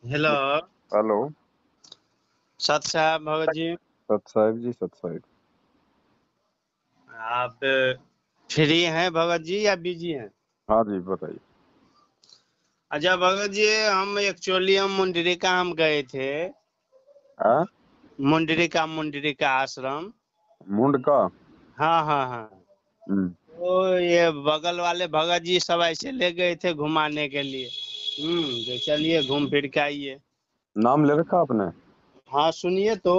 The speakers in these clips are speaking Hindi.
हेलो। हेलो। सत साहब भगत जी। सत साहिब जी, सत साहिब। आप फ्री हैं भगत जी या बिजी हैं? हाँ जी, बताइए। अच्छा भगत जी, हम एक्चुअली हम मुंडरिका हम गए थे। हाँ। मुंडरिका आश्रम। मुंड का। हाँ हाँ हाँ। हम्म। तो ये बगल वाले भगत जी सब ऐसे ले गए थे घुमाने के लिए। तो चलिए घूम फिर के आइए। नाम ले रखा आपने? हाँ सुनिए तो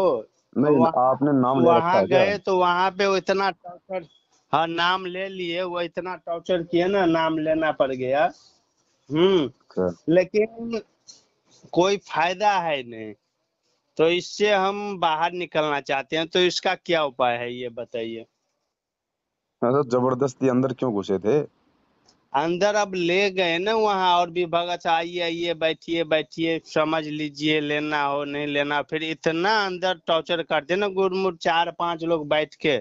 नहीं, वहाँ आपने नाम ले रखा वहाँ है क्या? गए तो वहाँ पे वो इतना टॉर्चर। हाँ नाम ले लिए, वो इतना टॉर्चर किए ना, नाम लेना पड़ गया। हम्म। अच्छा। लेकिन कोई फायदा है नहीं। तो इससे हम बाहर निकलना चाहते हैं, तो इसका क्या उपाय है ये बताइए। ऐसा जबरदस्ती अंदर क्यों घुसे थे? अंदर अब ले गए ना वहाँ, और भी भगत आइए आइए बैठिए बैठिए समझ लीजिए, लेना हो नहीं लेना, फिर इतना अंदर टॉर्चर करते ना गुरमुट, 4-5 लोग बैठ के।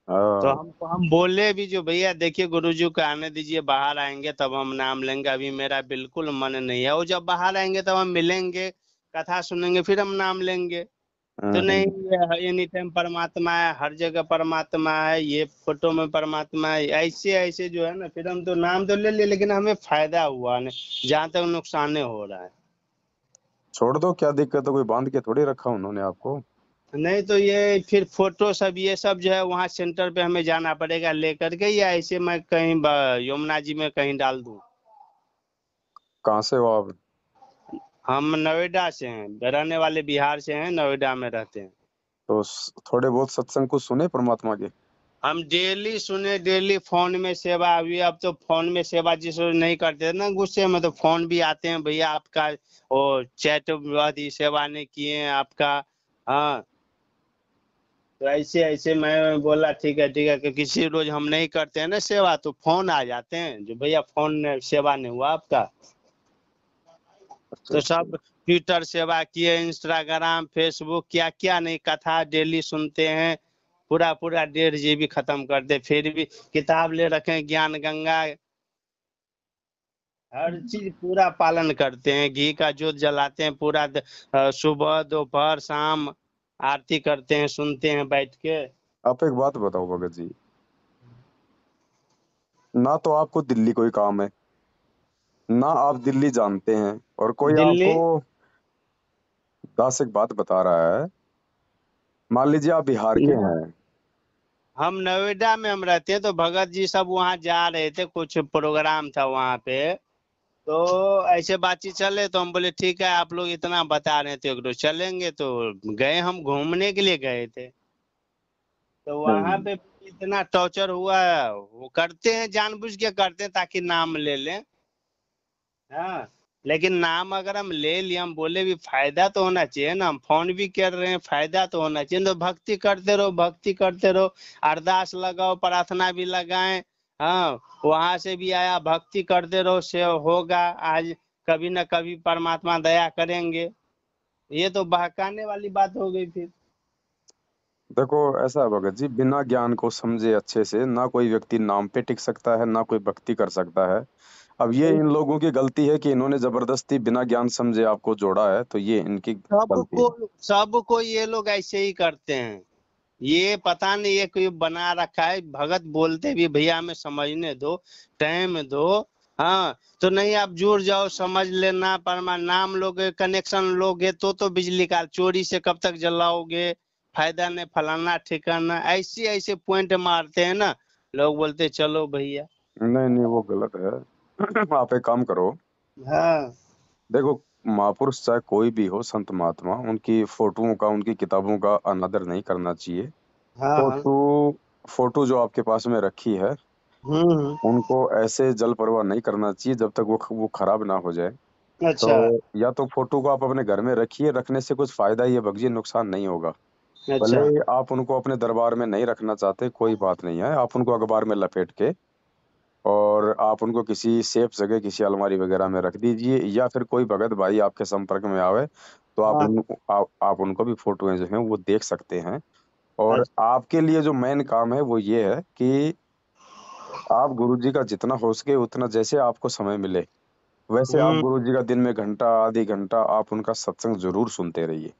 तो हाँ। हम बोले भी जो भैया देखिए गुरुजी को आने दीजिए, बाहर आएंगे तब हम नाम लेंगे, अभी मेरा बिल्कुल मन नहीं है। वो जब बाहर आएंगे तब हम मिलेंगे, कथा सुनेंगे, फिर हम नाम लेंगे। तो नहीं, हम्म। ये एनी टाइम परमात्मा है, हर जगह परमात्मा है, ये फोटो में परमात्मा है, ऐसे ऐसे जो है ना, फिर हम तो नाम तो ले लिए लेकिन हमें फायदा हुआ नहीं, जहाँ तक नुकसान हो रहा है। छोड़ दो, क्या दिक्कत है? कोई बांध के थोड़ी रखा उन्होंने आपको। नहीं तो ये फिर फोटो सब ये सब जो है वहाँ सेंटर पे हमें जाना पड़ेगा लेकर के, या ऐसे मैं कहीं यमुना जी में कहीं डाल दूं? कहाँ से हो आप? हम नोएडा से हैं, रहने वाले बिहार से हैं, नोएडा में रहते हैं। तो थोड़े बहुत सत्संग कुछ सुने परमात्मा के? हम डेली सुने, डेली फोन में सेवा, अभी अब तो फोन में सेवा जिस रोज नहीं करते थे ना गुस्से में, तो फोन भी आते हैं, भैया आपका वो चैट वादी सेवा नहीं किए हैं आपका। हाँ। तो ऐसे ऐसे मैं बोला ठीक है कि किसी रोज हम नहीं करते हैं ना सेवा, तो फोन आ जाते हैं जो भैया फोन सेवा नहीं हुआ आपका। अच्छा तो अच्छा। सब ट्विटर सेवा किए, इंस्टाग्राम फेसबुक, क्या क्या नहीं, कथा डेली सुनते हैं। पूरा पूरा 1.5 GB खत्म कर दे, फिर भी किताब ले रखे हैं ज्ञान गंगा, हर चीज पूरा पालन करते हैं, घी का जोत जलाते हैं पूरा, सुबह दोपहर शाम आरती करते हैं, सुनते हैं बैठ के। आप एक बात बताओ भगत जी, ना तो आपको दिल्ली कोई काम है, ना आप दिल्ली जानते हैं, और कोई दिल्ली। आपको दास एक बात बता रहा है। मान लीजिए आप बिहार के हैं। हम नोएडा में हम रहते हैं, तो भगत जी सब वहाँ जा रहे थे, कुछ प्रोग्राम था वहाँ पे। तो ऐसे बातचीत चले तो हम बोले ठीक है, आप लोग इतना बता रहे थे तो चलेंगे, तो गए, हम घूमने के लिए गए थे। तो वहां हम्म। पे इतना टॉर्चर हुआ, वो करते हैं जानबूझ के करते हैं ताकि नाम ले लें। हाँ। लेकिन नाम अगर हम ले लिए, हम बोले भी फायदा तो होना चाहिए ना, हम फोन भी कर रहे हैं, फायदा तो होना चाहिए, तो भक्ति करते रहो, भक्ति करते रहो, अरदास लगाओ, प्रार्थना भी लगाएं। हाँ। वहां से भी आया, भक्ति करते रहो, से होगा आज, कभी ना कभी परमात्मा दया करेंगे। ये तो बहकाने वाली बात हो गई फिर। देखो, ऐसा है भगत जी, बिना ज्ञान को समझे अच्छे से ना कोई व्यक्ति नाम पे टिक सकता है, ना कोई भक्ति कर सकता है। अब ये इन लोगों की गलती है कि इन्होंने जबरदस्ती बिना ज्ञान समझे आपको जोड़ा है, तो ये इनकी गलती सबको है। सबको ये लोग ऐसे ही करते हैं। ये पता नहीं ये कोई बना रखा है, भगत बोलते भी भैया हमें समझने दो, टाइम दो। हाँ। तो नहीं, आप जुड़ जाओ, समझ लेना, परमा नाम लोगे, कनेक्शन लोगे तो बिजली का चोरी से कब तक जलाओगे, फायदा नहीं, फलाना ठिकाना, ऐसे ऐसे पॉइंट मारते हैं ना। लोग बोलते चलो भैया। नहीं नहीं, वो गलत है। आप एक काम करो। हाँ देखो, महापुरुष चाहे कोई भी हो, संत महात्मा, उनकी फोटोओं का, उनकी किताबों का अनादर नहीं करना चाहिए। हाँ हाँ। फोटो फोटो जो आपके पास में रखी है, हम्म। उनको ऐसे जल प्रवाह नहीं करना चाहिए जब तक वो खराब ना हो जाए। तो अच्छा या तो फोटो को आप अपने घर में रखिए, रखने से कुछ फायदा ही है भगजी, नुकसान नहीं होगा। भले अच्छा। ही आप उनको अपने दरबार में नहीं रखना चाहते, कोई बात नहीं है, आप उनको अखबार में लपेट के और आप उनको किसी सेफ जगह, किसी अलमारी वगैरह में रख दीजिए, या फिर कोई भगत भाई आपके संपर्क में आवे तो हाँ। आप उनको भी फोटोएं जो हैं वो देख सकते हैं। और अच्छा। आपके लिए जो मेन काम है वो ये है कि आप गुरु जी का जितना हो सके उतना, जैसे आपको समय मिले वैसे आप हम्म गुरुजी का दिन में घंटा आधी घंटा आप उनका सत्संग जरूर सुनते रहिए।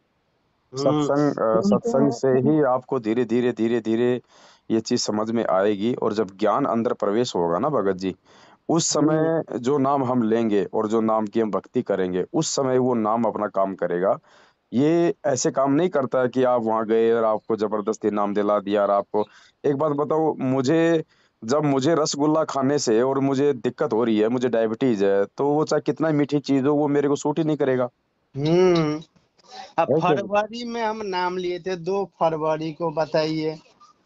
हम्म सुनते सत्संग से हैं। ही आपको धीरे धीरे धीरे धीरे ये चीज समझ में आएगी, और जब ज्ञान अंदर प्रवेश होगा ना भगत जी, उस हम्म समय जो नाम हम लेंगे और जो नाम की हम भक्ति करेंगे, उस समय वो नाम अपना काम करेगा। ये ऐसे काम नहीं करता है कि आप वहां गए और आपको जबरदस्ती नाम दिला दिया। और आपको एक बात बताओ, जब मुझे रसगुल्ला खाने से और मुझे दिक्कत हो रही है, मुझे डायबिटीज है, तो वो चाहे कितना मीठी चीज हो, वो मेरे को सूट ही नहीं करेगा। हम्म अब है क्या? फरवरी में हम नाम लिए थे, 2 फरवरी को, बताइए।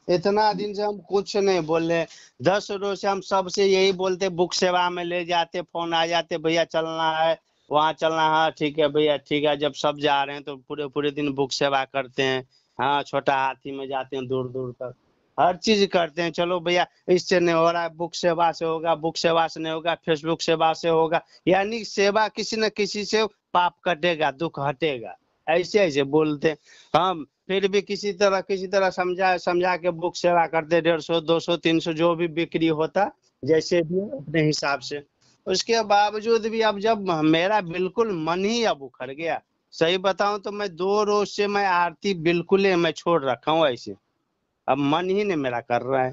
इतना दिन से हम कुछ नहीं बोले। 10 रोज से हम सबसे यही बोलते, बुक सेवा में ले जाते, फोन आ जाते, भैया चलना है, वहाँ चलना है, ठीक है भैया ठीक है। जब सब जा रहे हैं तो पूरे पूरे दिन बुक सेवा करते हैं। हाँ, छोटा हाथी में जाते हैं दूर दूर तक, हर चीज करते हैं। चलो भैया, इससे नहीं हो रहा है, बुक सेवा से होगा, बुक सेवा से नहीं होगा, फेसबुक सेवा से होगा। यानी सेवा किसी न किसी से पाप कटेगा, दुख हटेगा, ऐसे ऐसे बोलते हैं। हम फिर भी किसी तरह समझा समझा के बुक सेवा करते, 150, 200, 300 जो भी बिक्री होता, जैसे भी अपने हिसाब से। उसके बावजूद भी अब जब मेरा बिल्कुल मन ही अब उखड़ गया, सही बताऊं तो मैं 2 रोज से मैं आरती बिल्कुल ही मैं छोड़ रखा हूँ ऐसे। अब मन ही नहीं मेरा कर रहा है।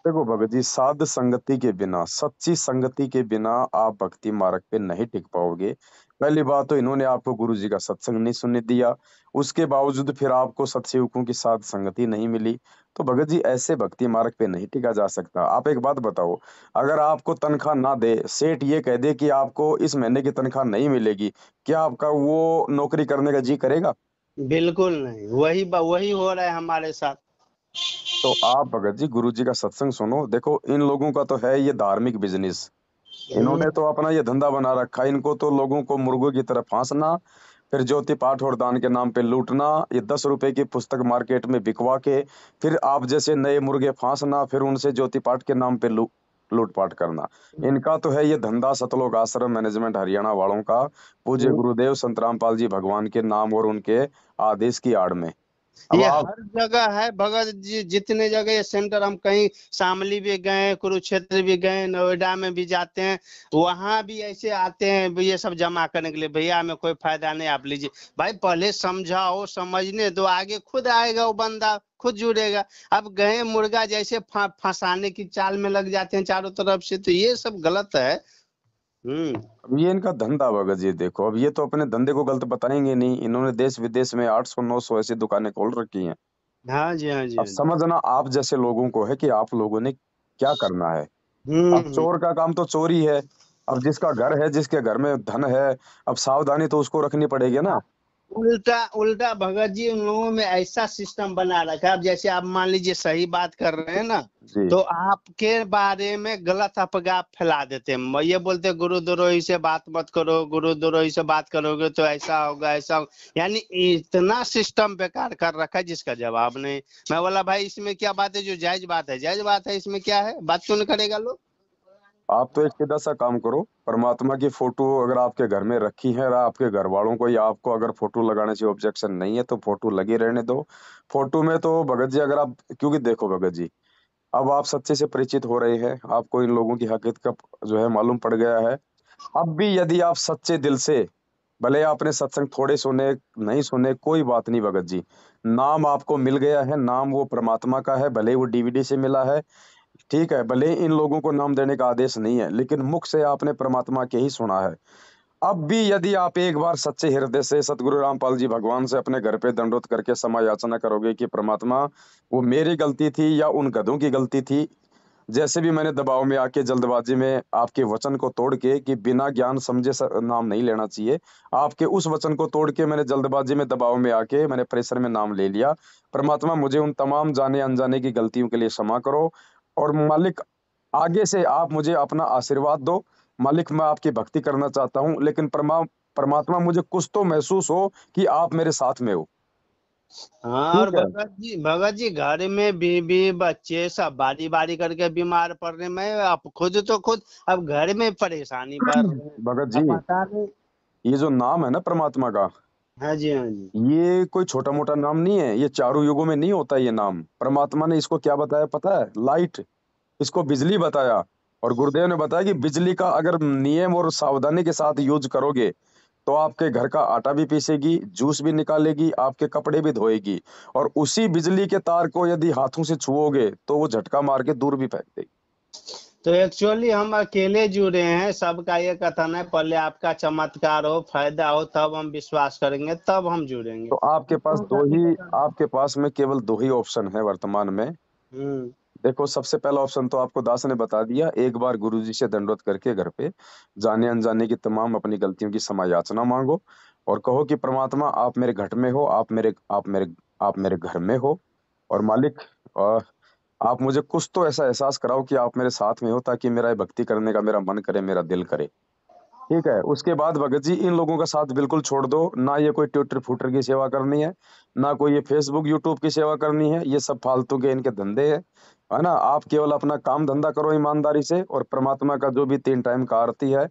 देखो भगत जी, साध संगति के बिना, सच्ची संगति के बिना आप भक्ति मार्ग पे नहीं टिक पाओगे। पहली बात तो इन्होंने आपको गुरु जी का सत्संग नहीं सुनने दिया, उसके बावजूद फिर आपको सत्सेवकों की साध संगति नहीं मिली। तो भगत जी, ऐसे भक्ति मार्ग पे नहीं टिका जा सकता। आप एक बात बताओ, अगर आपको तनख्वाह ना दे, सेठ ये कह दे कि आपको इस महीने की तनख्वाह नहीं मिलेगी, क्या आपका वो नौकरी करने का जी करेगा? बिल्कुल नहीं, वही हो रहा है हमारे साथ। तो आप भगत जी गुरु जी का सत्संग सुनो। देखो, इन लोगों का तो है ये धार्मिक बिजनेस, हम्म, इन्होंने तो अपना ये धंधा बना रखा है। इनको तो लोगों को मुर्गों की तरह फांसना, फिर ज्योति पाठ और दान के नाम पे लूटना, ये 10 रुपए की पुस्तक मार्केट में बिकवा के फिर आप जैसे नए मुर्गे फांसना, फिर उनसे ज्योति पाठ के नाम पे लूटपाट करना। इनका तो है ये धंधा, सतलोक आश्रम मैनेजमेंट हरियाणा वालों का, पूज्य हम्म। गुरुदेव संत रामपाल जी भगवान के नाम और उनके आदेश की आड़ में। अब ये आप हर जगह है भगत जी, जितने जगह ये सेंटर, हम कहीं शामली भी गए, कुरुक्षेत्र भी गए, नोएडा में भी जाते हैं, वहां भी ऐसे आते हैं ये सब जमा करने के लिए। भैया हमें कोई फायदा नहीं, आप लीजिए। भाई पहले समझाओ, समझने दो, आगे खुद आएगा वो बंदा, खुद जुड़ेगा। अब गए मुर्गा जैसे फंसाने की चाल में लग जाते हैं चारों तरफ से, तो ये सब गलत है। हम्म अब ये इनका धंधा भगत जी, देखो अब ये तो अपने धंधे को गलत बताएंगे नहीं। इन्होंने देश विदेश में 800 900 ऐसी दुकानें खोल रखी हैं। हाँ जी, हाँ जी, अब हाँ जी। समझना आप जैसे लोगों को है कि आप लोगों ने क्या करना है। अब हम्म चोर का काम तो चोरी है। अब जिसका घर है, जिसके घर में धन है, अब सावधानी तो उसको रखनी पड़ेगी ना। उल्टा उल्टा भगत जी, उन लोगों में ऐसा सिस्टम बना रखा है। अब जैसे आप मान लीजिए सही बात कर रहे हैं ना, जी। तो आपके बारे में गलत अफवाह फैला देते हैं। ये बोलते हैं गुरुद्रोही से बात मत करो, गुरुद्रोही से बात करोगे तो ऐसा होगा, ऐसा होगा। यानी इतना सिस्टम बेकार कर रखा है जिसका जवाब नहीं। मैं बोला भाई इसमें क्या बात है, जो जायज बात है जायज बात है, इसमें क्या है, बात क्यों नहीं करेगा लोग। आप तो एक सीधा सा काम करो, परमात्मा की फोटो अगर आपके घर में रखी है और आपके घर वालों को या आपको अगर फोटो लगाने से ऑब्जेक्शन नहीं है, तो फोटो लगी रहने दो। फोटो में तो भगत जी अगर आप, क्योंकि देखो भगत जी, अब आप सच्चे से परिचित हो रहे हैं, आपको इन लोगों की हकीकत का जो है मालूम पड़ गया है। अब भी यदि आप सच्चे दिल से, भले आपने सत्संग थोड़े सुने, नहीं सुने, कोई बात नहीं भगत जी, नाम आपको मिल गया है, नाम वो परमात्मा का है, भले वो डीवीडी से मिला है, ठीक है, भले इन लोगों को नाम देने का आदेश नहीं है, लेकिन मुख से आपने परमात्मा के ही सुना है। अब भी यदि आप एक बार सच्चे हृदय से सतगुरु रामपाल जी भगवान से अपने घर पे दंडोत करके क्षमा याचना करोगे कि परमात्मा, वो मेरी गलती थी या उन गधों की गलती थी, जैसे भी मैंने दबाव में आके जल्दबाजी में आपके वचन को तोड़ के, कि बिना ज्ञान समझे नाम नहीं लेना चाहिए, आपके उस वचन को तोड़ के मैंने जल्दबाजी में दबाव में आके मैंने प्रेशर में नाम ले लिया। परमात्मा, मुझे उन तमाम जाने अनजाने की गलतियों के लिए क्षमा करो। और मालिक, आगे से आप मुझे अपना आशीर्वाद दो। मालिक, मैं आपकी भक्ति करना चाहता हूँ, लेकिन परमात्मा, मुझे कुछ तो महसूस हो कि आप मेरे साथ में हो। हाँ, और ठीक है। भगत जी घर में बीवी बच्चे सब बारी बारी करके बीमार पड़ रहे हैं। मैं अब खुद अब घर में परेशानी बढ़ रही है। भगत अब जी, पता नहीं। ये जो नाम है ना परमात्मा का, हाँ जी, हाँ जी। ये कोई छोटा मोटा नाम नहीं है। ये चारों युगों में नहीं होता ये नाम। परमात्मा ने इसको क्या बताया पता है? लाइट। इसको बिजली बताया। और गुरुदेव ने बताया कि बिजली का अगर नियम और सावधानी के साथ यूज करोगे तो आपके घर का आटा भी पीसेगी, जूस भी निकालेगी, आपके कपड़े भी धोएगी। और उसी बिजली के तार को यदि हाथों से छुओगे तो वो झटका मार के दूर भी फेंक देगी। तो एक्चुअली हम अकेले जुड़े हैं, सबका ये कथन है पहले आपका चमत्कार हो, फायदा हो, तब हम विश्वास करेंगे, तब हम जुड़ेंगे। तो आपके पास में केवल दो ही ऑप्शन है वर्तमान में। हम्म। देखो, सबसे पहला ऑप्शन तो आपको दास ने बता दिया, एक बार गुरुजी से दंडवत करके घर पे जाने अनजाने की तमाम अपनी गलतियों की क्षमा याचना मांगो और कहो कि परमात्मा आप मेरे घर में हो, आप मेरे घर में हो। और मालिक, अ, आप मुझे कुछ तो ऐसा एहसास कराओ कि आप मेरे साथ में हो, ताकि मेरा ये भक्ति करने का मेरा मन करे, मेरा दिल करे। ठीक है, उसके बाद भगत जी इन लोगों का साथ बिल्कुल छोड़ दो। ना ये कोई ट्विटर फूटर की सेवा करनी है, ना कोई ये फेसबुक यूट्यूब की सेवा करनी है। ये सब फालतू के इनके धंधे है ना। आप केवल अपना काम धंधा करो ईमानदारी से, और परमात्मा का जो भी 3 टाइम का आरती है,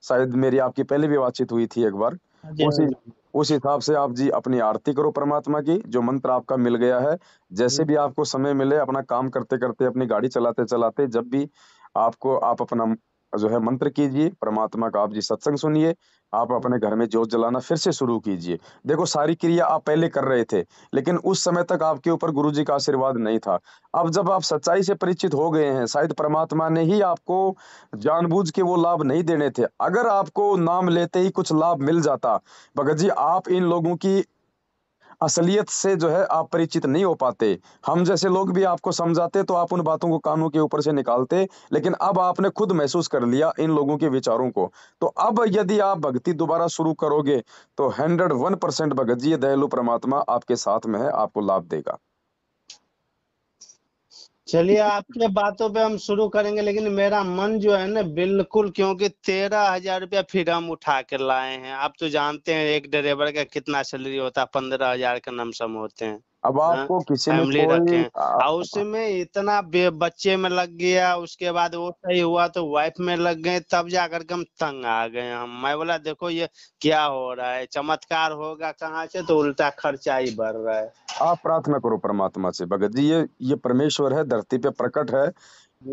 शायद मेरी आपकी पहले भी बातचीत हुई थी एक बार, हाँ जी, हाँ उसी जी। उस हिसाब से आप जी अपनी आरती करो परमात्मा की, जो मंत्र आपका मिल गया है। जैसे भी आपको समय मिले, अपना काम करते करते, अपनी गाड़ी चलाते चलाते, जब भी आप अपना जो है मंत्र कीजिए परमात्मा का, आप जी सत्संग सुनिए, आप अपने घर में जोत जलाना फिर से शुरू कीजिए। देखो, सारी क्रिया आप पहले कर रहे थे, लेकिन उस समय तक आपके ऊपर गुरुजी का आशीर्वाद नहीं था। अब जब आप सच्चाई से परिचित हो गए हैं, शायद परमात्मा ने ही आपको जानबूझ के वो लाभ नहीं देने थे। अगर आपको नाम लेते ही कुछ लाभ मिल जाता, भगत जी, आप इन लोगों की असलियत से जो है आप परिचित नहीं हो पाते। हम जैसे लोग भी आपको समझाते तो आप उन बातों को कानों के ऊपर से निकालते, लेकिन अब आपने खुद महसूस कर लिया इन लोगों के विचारों को। तो अब यदि आप भक्ति दोबारा शुरू करोगे तो 101% भगत जी, ये दयालु परमात्मा आपके साथ में है, आपको लाभ देगा। चलिए, आपके बातों पे हम शुरू करेंगे, लेकिन मेरा मन जो है ना बिल्कुल, क्योंकि 13,000 रुपया फिर हम उठा के लाए हैं। आप तो जानते हैं एक ड्राइवर का कितना सैलरी होता है, 15,000 का लमसम होते हैं। अब हाँ, आपको किसी ने फैमिली रखे कोई हैं। और उसमें इतना बच्चे में लग गया, उसके बाद वो सही हुआ तो वाइफ में लग गए, तब जाकर के हम तंग आ गए। हम मैं बोला देखो ये क्या हो रहा है, चमत्कार होगा कहाँ से, तो उल्टा खर्चा ही बढ़ रहा है। आप प्रार्थना करो परमात्मा से भगत जी, ये परमेश्वर है, धरती पे प्रकट है।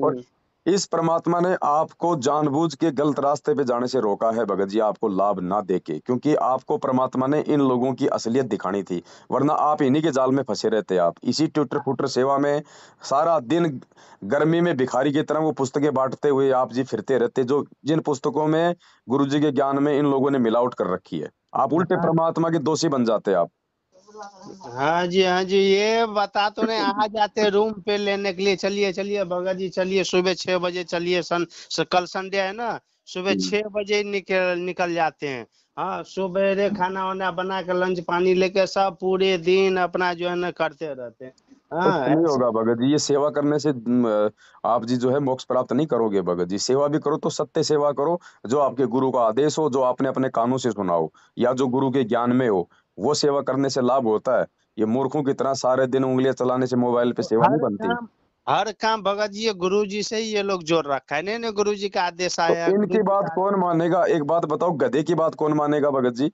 और हम्म। इस परमात्मा ने आपको जानबूझ के गलत रास्ते पे जाने से रोका है भगत जी, आपको लाभ ना देके, क्योंकि आपको परमात्मा ने इन लोगों की असलियत दिखानी थी। वरना आप इन्हीं के जाल में फंसे रहते। आप इसी ट्विटर फुटर सेवा में सारा दिन गर्मी में भिखारी की तरह वो पुस्तकें बांटते हुए आप जी फिरते रहते, जो जिन पुस्तकों में गुरु जी के ज्ञान में इन लोगों ने मिलावट कर रखी है। आप उल्टे परमात्मा के दोषी बन जाते आप। हाँ जी, हाँ जी, ये बता तो नहीं, आ जाते हैं रूम पे लेने के लिए। चलिए चलिए भगत जी, चलिए सुबह 6 बजे चलिए। कल संडे है ना, सुबह 6 बजे निकल निकल जाते हैं। हाँ, सुबह खाना वाना बना के लंच पानी लेके सब पूरे दिन अपना जो है ना करते रहते हैं। कुछ हाँ नहीं ऐसे। होगा भगत जी, ये सेवा करने से आप जी जो है मोक्ष प्राप्त नहीं करोगे भगत जी। सेवा भी करो तो सत्य सेवा करो, जो आपके गुरु का आदेश हो, जो आपने अपने कानों से सुना हो, या जो गुरु के ज्ञान में हो, वो सेवा करने से लाभ होता है। ये मूर्खों की तरह सारे दिन उंगलियां चलाने से मोबाइल पे सेवा नहीं हर बनती। काम हर काम भगत जी, ये गुरु जी से ही ये लोग जोड़ रखा है। नहीं नहीं, गुरु जी का आदेश तो आया, गुरु इनकी जी बात का। कौन मानेगा? एक बात बताओ, गधे की बात कौन मानेगा भगत जी?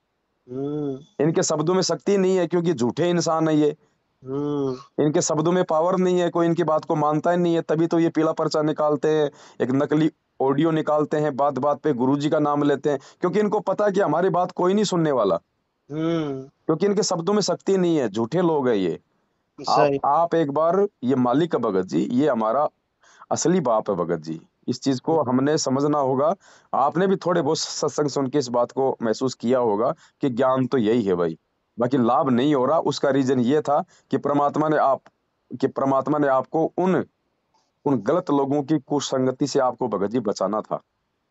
हम्म। इनके शब्दों में शक्ति नहीं है, क्योंकि झूठे इंसान है ये। हम्म। इनके शब्दों में पावर नहीं है, कोई इनकी बात को मानता ही नहीं है, तभी तो ये पीला पर्चा निकालते हैं, एक नकली ऑडियो निकालते हैं, बात बात पे गुरुजी का नाम लेते हैं, क्योंकि इनको पता है कि हमारी बात कोई नहीं सुनने वाला, हम्म। क्योंकि इनके शब्दों में शक्ति नहीं है, झूठे लोग हैं ये। सही। आप एक बार ये मालिक है भगत जी, ये हमारा असली बाप है भगत जी। इस चीज को हमने समझना होगा। आपने भी थोड़े बहुत सत्संग सुन के इस बात को महसूस किया होगा कि ज्ञान तो यही है भाई। बाकी लाभ नहीं हो रहा, उसका रीजन ये था कि परमात्मा ने आपको उन उन गलत लोगों की कुसंगति से आपको भगत जी बचाना था।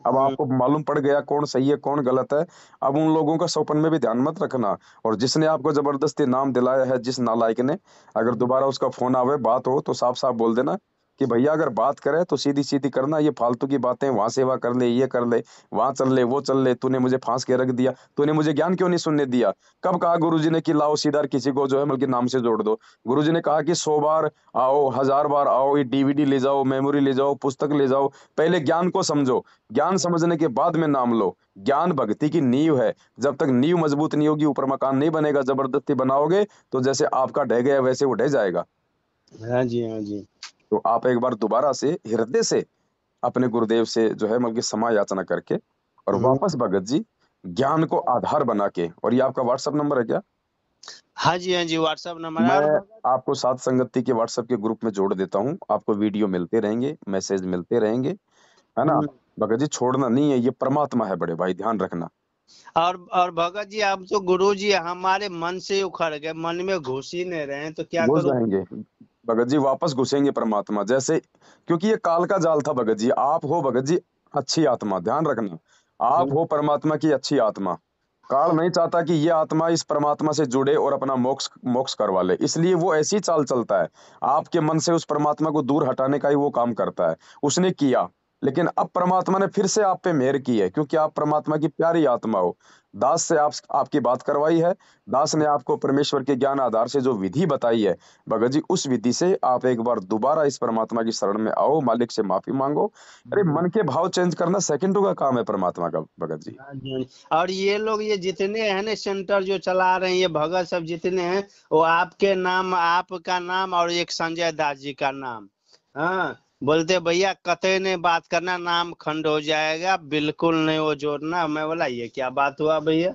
अब हम्म। आपको मालूम पड़ गया कौन सही है कौन गलत है। अब उन लोगों का सपन में भी ध्यान मत रखना। और जिसने आपको जबरदस्ती नाम दिलाया है, जिस नालायक ने, अगर दोबारा उसका फोन आवे, बात हो, तो साफ साफ बोल देना कि भैया अगर बात करे तो सीधी सीधी करना। ये फालतू की बातें, वहां सेवा कर ले, ये कर ले, वहां चल ले, वो चल ले, तूने मुझे फांस के रख दिया, तूने मुझे ज्ञान क्यों नहीं सुनने दिया? कब कहा गुरुजी ने कि लाओ सीधा किसी को जो है बल्कि नाम से जोड़ दो? गुरुजी ने कहा कि 100 बार आओ, 1000 बार आओ, ये डीवीडी ले जाओ, मेमोरी ले जाओ, पुस्तक ले जाओ, पहले ज्ञान को समझो, ज्ञान समझने के बाद में नाम लो। ज्ञान भक्ति की नींव है। जब तक नींव मजबूत नहीं होगी, ऊपर मकान नहीं बनेगा। जबरदस्ती बनाओगे तो जैसे आपका ढह गया वैसे वो ढह जाएगा। हाँ जी, हाँ जी। तो आप एक बार दोबारा से हृदय से अपने गुरुदेव से जो है मतलब कि क्षमा याचना करके और वापस भगत जी ज्ञान को आधार बना के। और ये आपका व्हाट्सएप नंबर है क्या? हाँ जी व्हाट्सएप नंबर है। और मैं आपको साथ संगति के व्हाट्सएप के ग्रुप में जोड़ देता हूँ, आपको वीडियो मिलते रहेंगे, मैसेज मिलते रहेंगे, है ना? भगत जी छोड़ना नहीं है, ये परमात्मा है बड़े भाई, ध्यान रखना। और भगत जी आप तो गुरु जी हमारे मन से उखड़ गए, मन में घुस ही नहीं रहे हैं, तो क्या घुस करूं? जाएंगे भगत जी, वापस घुसेंगे परमात्मा जैसे, क्योंकि ये काल का जाल था भगत जी। आप हो भगत जी अच्छी आत्मा, ध्यान रखना, आप हो परमात्मा की अच्छी आत्मा। काल नहीं चाहता कि ये आत्मा इस परमात्मा से जुड़े और अपना मोक्ष मोक्ष करवा ले, इसलिए वो ऐसी चाल चलता है, आपके मन से उस परमात्मा को दूर हटाने का ही वो काम करता है। उसने किया, लेकिन अब परमात्मा ने फिर से आप पे मेहर की है, क्योंकि आप परमात्मा की प्यारी आत्मा हो। दास से आपकी बात करवाई है, दास ने आपको परमेश्वर के ज्ञान आधार से जो विधि बताई है भगत जी, उस विधि से आप एक बार दोबारा इस परमात्मा की शरण में आओ, मालिक से माफी मांगो। अरे मन के भाव चेंज करना सेकंडों का काम है परमात्मा का भगत जी। हाँ जी। और ये लोग ये जितने हैं ना सेंटर जो चला रहे हैं, ये भगत सब जितने हैं, वो आपके नाम, आपका नाम और एक संजय दास जी का नाम, हाँ, बोलते भैया कतई नहीं बात करना, नाम खंड हो जाएगा, बिल्कुल नहीं वो जोड़ना। मैं बोला ये क्या बात हुआ भैया?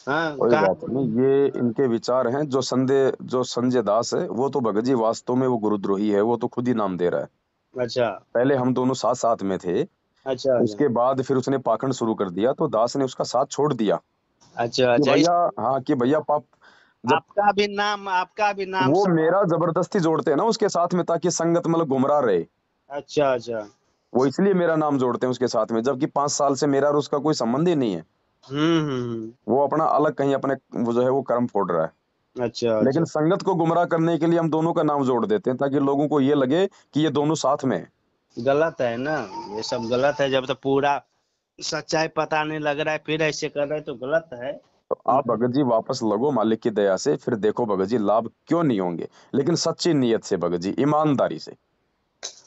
हाँ, कोई कहा बात नहीं, ये इनके विचार हैं। जो संजय दास है वो तो भगत जी वास्तव में वो गुरुद्रोही है, वो तो खुद ही नाम दे रहा है। अच्छा पहले हम दोनों साथ साथ में थे, अच्छा उसके बाद फिर उसने पाखंड शुरू कर दिया, तो दास ने उसका साथ छोड़ दिया अच्छा कि अच्छा। भैया, हाँ कि भैया पाप, जब आपका भी नाम वो सब। मेरा जबरदस्ती जोड़ते हैं ना उसके साथ में, ताकि संगत मतलब गुमराह रहे, अच्छा अच्छा। वो इसलिए मेरा नाम जोड़ते हैं उसके साथ में, जबकि 5 साल से मेरा और उसका कोई संबंध ही नहीं है। हम्म। वो अपना अलग कहीं अपने वो जो है वो कर्म फोड़ रहा है, अच्छा लेकिन अच्छा। संगत को गुमराह करने के लिए हम दोनों का नाम जोड़ देते हैं, ताकि लोगों को ये लगे कि ये दोनों साथ में है। गलत है ना, ये सब गलत है। जब तक पूरा सच्चाई पता नहीं लग रहा है फिर ऐसे कर रहे हैं तो गलत है। तो आप भगत जी वापस लगो मालिक की दया से, फिर देखो भगत जी लाभ क्यों नहीं होंगे, लेकिन सच्ची नीयत से भगत जी, ईमानदारी से।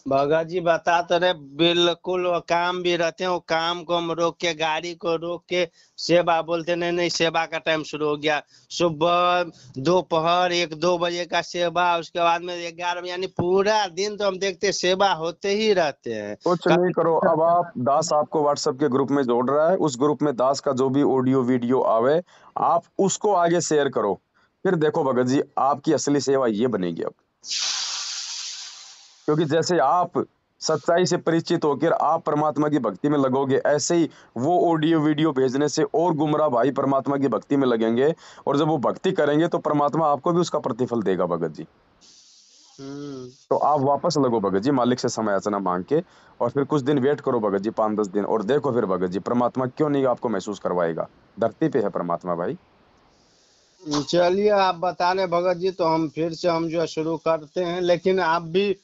भगत जी बता तो रहे, बिल्कुल वो काम भी रहते हैं, वो काम को हम रोक के, गाड़ी को रोक के सेवा बोलते, नहीं नहीं सेवा का टाइम शुरू हो गया, सुबह दोपहर 1-2 बजे का सेवा, उसके बाद में 11 यानी पूरा दिन तो हम देखते सेवा होते ही रहते हैं। कुछ नहीं करो, अब आप दास आपको व्हाट्सएप के ग्रुप में जोड़ रहा है, उस ग्रुप में दास का जो भी ऑडियो वीडियो आवे, आप उसको आगे शेयर करो, फिर देखो भगत जी आपकी असली सेवा ये बनेगी अब। क्योंकि जैसे आप सच्चाई से परिचित होकर आप परमात्मा की भक्ति में लगोगे, ऐसे ही वो ऑडियो वीडियो भेजने से और गुमराह भाई परमात्मा की भक्ति में लगेंगे, और जब वो भक्ति करेंगे तो परमात्मा आपको भी उसका प्रतिफल देगा भगत जी। तो आप वापस लगो भगत जी मालिक से समय याचना मांग के, और फिर कुछ दिन वेट करो भगत जी, 5-10 दिन, और देखो फिर भगत जी परमात्मा क्यों नहीं आपको महसूस करवाएगा। धरती पे है परमात्मा भाई। चलिए आप बता रहे भगत जी, तो हम फिर से हम जो है शुरू करते हैं, लेकिन आप भी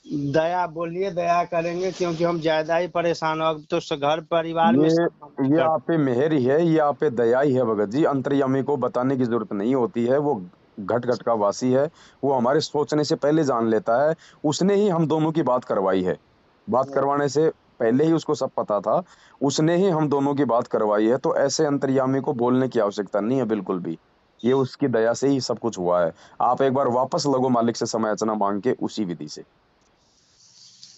दया बोलिए, दया करेंगे, क्योंकि हम ज्यादा ही परेशान हो, अब तो घर परिवार में ये सब मना ये कर। आप पे मेहर ही है, ये आप पे दया ही है भगत जी, अंतर्यामी को बताने की जरूरत नहीं होती है, वो घट घट का वासी है, वो हमारे सोचने से पहले जान लेता है। उसने ही हम दोनों की बात करवाई है, बात करवाने से पहले ही उसको सब पता था, उसने ही हम दोनों की बात करवाई है, तो ऐसे अंतर्यामी को बोलने की आवश्यकता नहीं है बिल्कुल भी, ये उसकी दया से ही सब कुछ हुआ है। आप एक बार वापस लगो मालिक से समय याचना मांग के उसी विधि से।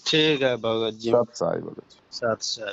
ठीक है भगत जी। सत साई भगत जी। सत श्री